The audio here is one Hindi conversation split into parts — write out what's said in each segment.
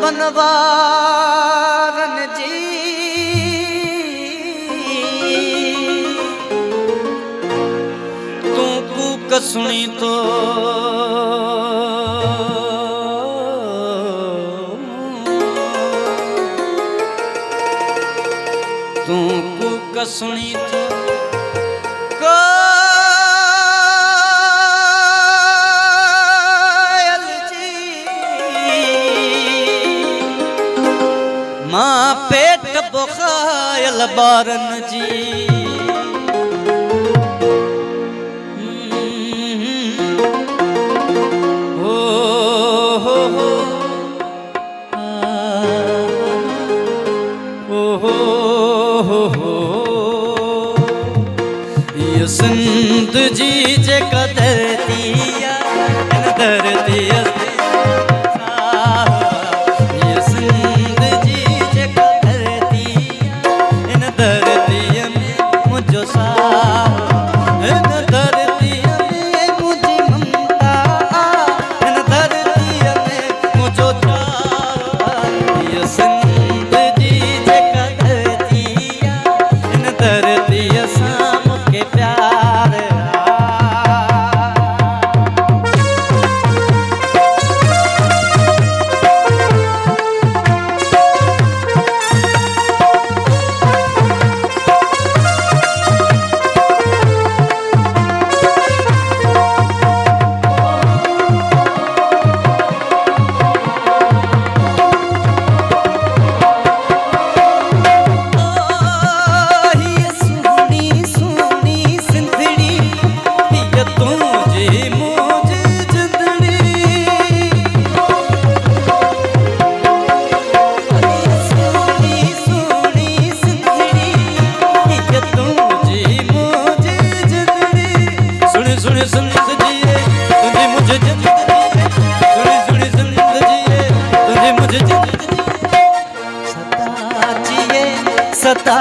बनवारन जी तू कूक सुनी तो तू कूक सुनी तो मां पेट बुखायल बारन जी हो ये सिंध जी जे कदरतिया धरतिया सता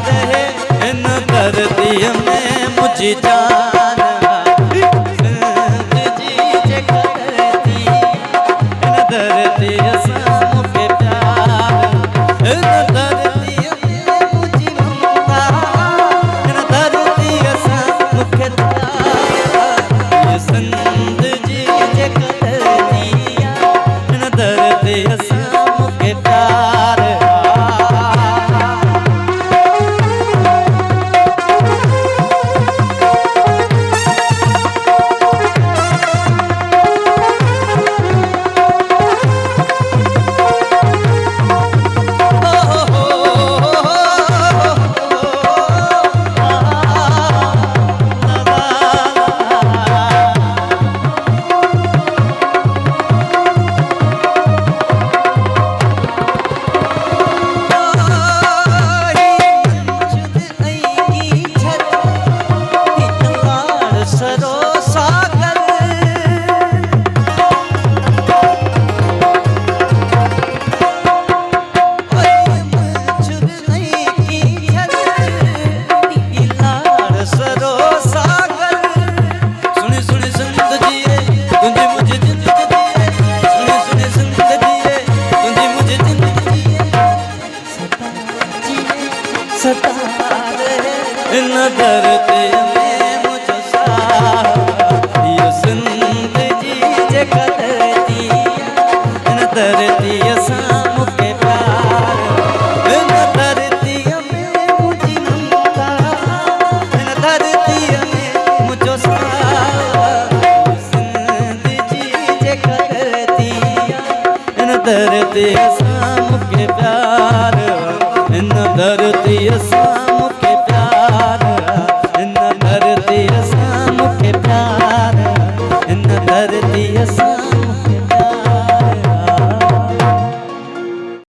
रहे इन धरती में मुझे जान जी जे करती इन धरती साम के प्यार इन धरती में मुझे ममता इन धरती साम के प्यार ये संत जी जे करती इन धरती साम के प्यार इन धरती में मुझे ये सिंध जी जे करती इन धरती साम के प्यार इन धरती में मुझे ममता इन धरती में मुझे सिंध जी जे करती इन धरती साम के प्यार इन धरती साम के